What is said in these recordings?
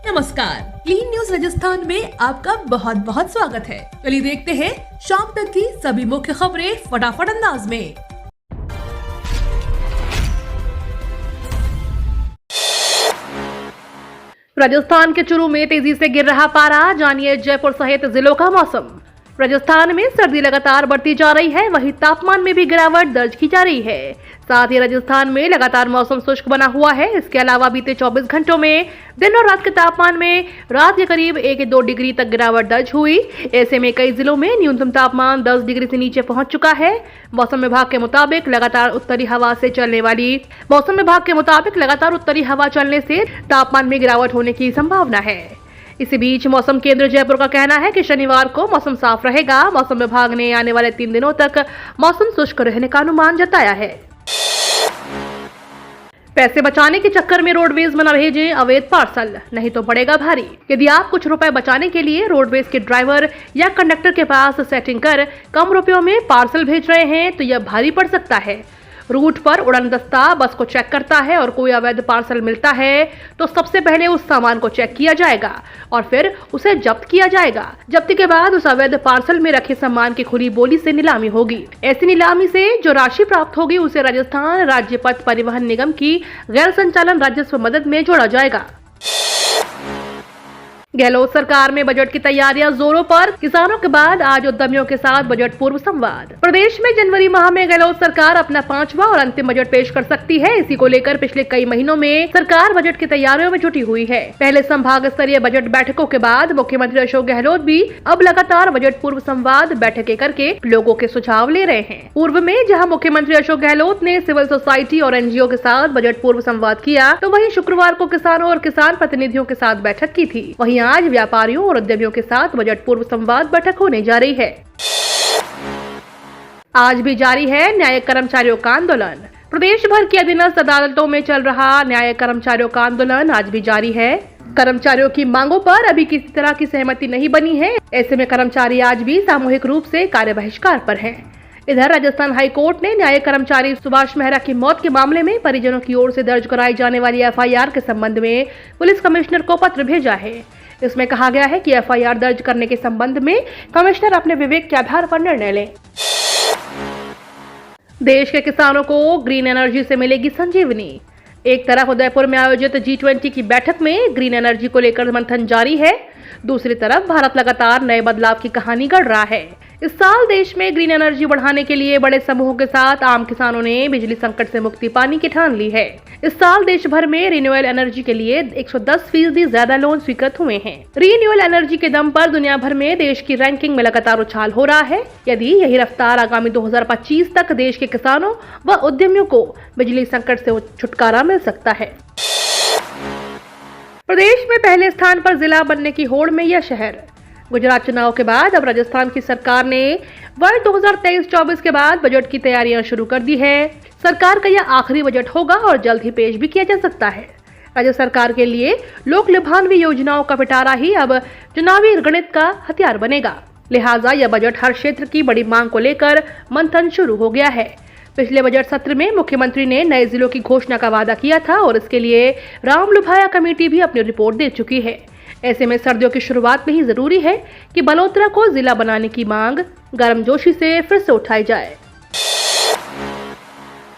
नमस्कार, clean news Rajasthan में आपका बहुत बहुत स्वागत है। चलिए देखते हैं शाम तक की सभी मुख्य खबरें फटाफट अंदाज में। राजस्थान के चूरू में तेजी से गिर रहा पारा, जानिए जयपुर सहित जिलों का मौसम। राजस्थान में सर्दी लगातार बढ़ती जा रही है, वहीं तापमान में भी गिरावट दर्ज की जा रही है। साथ ही राजस्थान में लगातार मौसम शुष्क बना हुआ है। इसके अलावा बीते 24 घंटों में दिन और रात के तापमान में रात के करीब 1-2 डिग्री तक गिरावट दर्ज हुई। ऐसे में कई जिलों में न्यूनतम तापमान 10 डिग्री से नीचे पहुंच चुका है। मौसम विभाग के मुताबिक लगातार उत्तरी हवा चलने से तापमान में गिरावट होने की संभावना है। इसी बीच मौसम केंद्र जयपुर का कहना है कि शनिवार को मौसम साफ रहेगा। मौसम विभाग ने आने वाले 3 दिनों तक मौसम शुष्क रहने का अनुमान जताया है। पैसे बचाने के चक्कर में रोडवेज में न भेजें अवैध पार्सल, नहीं तो पड़ेगा भारी। यदि आप कुछ रुपए बचाने के लिए रोडवेज के ड्राइवर या कंडक्टर के पास सेटिंग कर कम रुपयों में पार्सल भेज रहे हैं तो यह भारी पड़ सकता है। रूट पर उड़ान दस्ता बस को चेक करता है और कोई अवैध पार्सल मिलता है तो सबसे पहले उस सामान को चेक किया जाएगा और फिर उसे जब्त किया जाएगा। जब्ती के बाद उस अवैध पार्सल में रखे सामान की खुली बोली से नीलामी होगी। ऐसी नीलामी से जो राशि प्राप्त होगी उसे राजस्थान राज्य पथ परिवहन निगम की गैर संचालन राजस्व मदद में जोड़ा जाएगा। गहलोत सरकार में बजट की तैयारियां जोरों पर, किसानों के बाद आज उद्यमियों के साथ बजट पूर्व संवाद। प्रदेश में जनवरी माह में गहलोत सरकार अपना 5वां और अंतिम बजट पेश कर सकती है। इसी को लेकर पिछले कई महीनों में सरकार बजट की तैयारियों में जुटी हुई है। पहले संभाग स्तरीय बजट बैठकों के बाद मुख्यमंत्री अशोक गहलोत भी अब लगातार बजट पूर्व संवाद बैठकें करके लोगों के सुझाव ले रहे हैं। पूर्व में जहाँ मुख्यमंत्री अशोक गहलोत ने सिविल सोसाइटी और NGO के साथ बजट पूर्व संवाद किया, तो वहीं शुक्रवार को किसानों और किसान प्रतिनिधियों के साथ बैठक की थी। वहीं आज व्यापारियों और उद्यमियों के साथ बजट पूर्व संवाद बैठक होने जा रही है। आज भी जारी है न्यायिक कर्मचारियों का आंदोलन। प्रदेश भर की अधीनस्थ अदालतों में चल रहा न्यायिक कर्मचारियों का आंदोलन आज भी जारी है। कर्मचारियों की मांगों पर अभी किसी तरह की सहमति नहीं बनी है। ऐसे में कर्मचारी आज भी सामूहिक रूप से कार्य बहिष्कार पर हैं। इधर राजस्थान हाई कोर्ट ने न्यायिक कर्मचारी सुभाष मेहरा की मौत के मामले में परिजनों की ओर से दर्ज कराई जाने वाली FIR के संबंध में पुलिस कमिश्नर को पत्र भेजा है। इसमें कहा गया है कि FIR दर्ज करने के संबंध में कमिश्नर अपने विवेक के आधार पर निर्णय लें। देश के किसानों को ग्रीन एनर्जी से मिलेगी संजीवनी। एक तरफ उदयपुर में आयोजित G20 की बैठक में ग्रीन एनर्जी को लेकर मंथन जारी है, दूसरी तरफ भारत लगातार नए बदलाव की कहानी गढ़ रहा है। इस साल देश में ग्रीन एनर्जी बढ़ाने के लिए बड़े समूहों के साथ आम किसानों ने बिजली संकट से मुक्ति पाने की ठान ली है। इस साल देश भर में रिन्यूएबल एनर्जी के लिए 110% ज्यादा लोन स्वीकृत हुए हैं। रिन्यूएबल एनर्जी के दम पर दुनिया भर में देश की रैंकिंग में लगातार उछाल हो रहा है। यदि यही रफ्तार आगामी 2025 तक देश के किसानों व उद्यमियों को बिजली संकट से छुटकारा मिल सकता है। प्रदेश में पहले स्थान पर जिला बनने की होड़ में यह शहर। गुजरात चुनाव के बाद अब राजस्थान की सरकार ने वर्ष 2023-24 के बाद बजट की तैयारियां शुरू कर दी है। सरकार का यह आखिरी बजट होगा और जल्द ही पेश भी किया जा सकता है। राज्य सरकार के लिए लोक लुभावनी योजनाओं का पिटारा ही अब चुनावी गणित का हथियार बनेगा। लिहाजा यह बजट हर क्षेत्र की बड़ी मांग को लेकर मंथन शुरू हो गया है। पिछले बजट सत्र में मुख्यमंत्री ने नए जिलों की घोषणा का वादा किया था और इसके लिए राम लुभाया कमेटी भी अपनी रिपोर्ट दे चुकी है। ऐसे में सर्दियों की शुरुआत में ही जरूरी है कि बलोत्रा को जिला बनाने की मांग गर्मजोशी से फिर से उठाई जाए।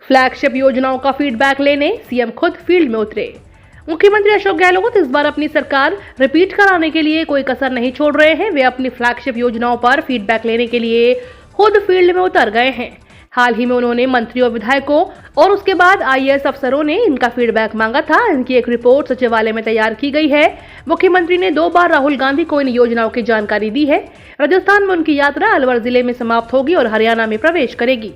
फ्लैगशिप योजनाओं का फीडबैक लेने सीएम खुद फील्ड में उतरे। मुख्यमंत्री अशोक गहलोत इस बार अपनी सरकार रिपीट कराने के लिए कोई कसर नहीं छोड़ रहे हैं। वे अपनी फ्लैगशिप योजनाओं पर फीडबैक लेने के लिए खुद फील्ड में उतर गए हैं। हाल ही में उन्होंने मंत्रियों, विधायकों और उसके बाद IAS अफसरों ने इनका फीडबैक मांगा था। इनकी एक रिपोर्ट सचिवालय में तैयार की गई है। मुख्यमंत्री ने 2 बार राहुल गांधी को इन योजनाओं की जानकारी दी है। राजस्थान में उनकी यात्रा अलवर जिले में समाप्त होगी और हरियाणा में प्रवेश करेगी।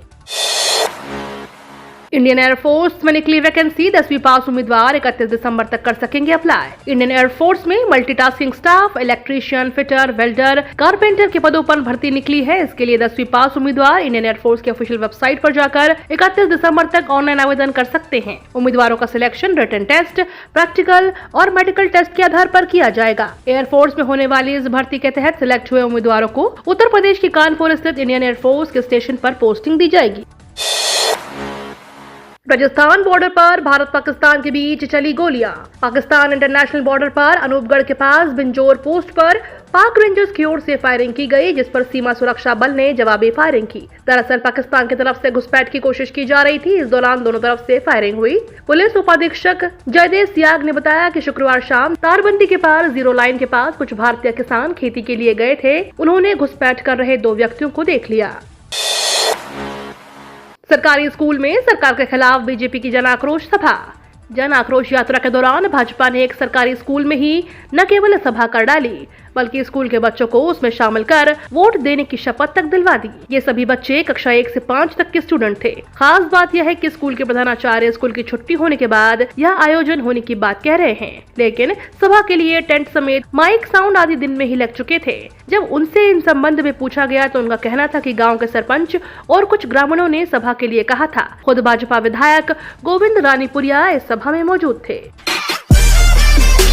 इंडियन एयरफोर्स में निकली वैकेंसी 10वीं पास उम्मीदवार 31 दिसंबर तक कर सकेंगे अप्लाई। इंडियन एयरफोर्स में multitasking staff, electrician, fitter, welder, carpenter के पदों पर भर्ती निकली है। इसके लिए 10वीं पास उम्मीदवार इंडियन एयरफोर्स की ऑफिशियल वेबसाइट पर जाकर 31 दिसंबर तक ऑनलाइन आवेदन कर सकते हैं। उम्मीदवारों का सिलेक्शन रिटन टेस्ट, प्रैक्टिकल और मेडिकल टेस्ट के आधार पर किया जाएगा। एयरफोर्स में होने वाली इस भर्ती के तहत सिलेक्ट हुए उम्मीदवारों को उत्तर प्रदेश के कानपुर स्थित इंडियन एयरफोर्स के स्टेशन पर पोस्टिंग दी जाएगी। राजस्थान बॉर्डर पर भारत पाकिस्तान के बीच चली गोलियां। पाकिस्तान इंटरनेशनल बॉर्डर पर अनूपगढ़ के पास बिंजोर पोस्ट पर पाक रेंजर्स की ओर से फायरिंग की गई, जिस पर सीमा सुरक्षा बल ने जवाबी फायरिंग की। दरअसल पाकिस्तान की तरफ से घुसपैठ की कोशिश की जा रही थी। इस दौरान दोनों तरफ से फायरिंग हुई। पुलिस उपाधीक्षक जयदेव सियाग ने बताया कि शुक्रवार शाम तारबंदी के पार जीरो लाइन के पास कुछ भारतीय किसान खेती के लिए गए थे। उन्होंने घुसपैठ कर रहे 2 व्यक्तियों को देख लिया। सरकारी स्कूल में सरकार के खिलाफ बीजेपी की जन आक्रोश सभा। जन आक्रोश यात्रा के दौरान भाजपा ने एक सरकारी स्कूल में ही न केवल सभा कर डाली, बल्कि स्कूल के बच्चों को उसमें शामिल कर वोट देने की शपथ तक दिलवा दी। ये सभी बच्चे कक्षा 1 से 5 तक के स्टूडेंट थे। खास बात यह है कि स्कूल के प्रधानाचार्य स्कूल की छुट्टी होने के बाद यह आयोजन होने की बात कह रहे हैं, लेकिन सभा के लिए टेंट समेत माइक साउंड आदि दिन में ही लग चुके थे। जब उनसे इन संबंध में पूछा गया तो उनका कहना था कि गाँव के सरपंच और कुछ ग्रामीणों ने सभा के लिए कहा था। खुद भाजपा विधायक गोविंद रानीपुरिया इस सभा में मौजूद थे।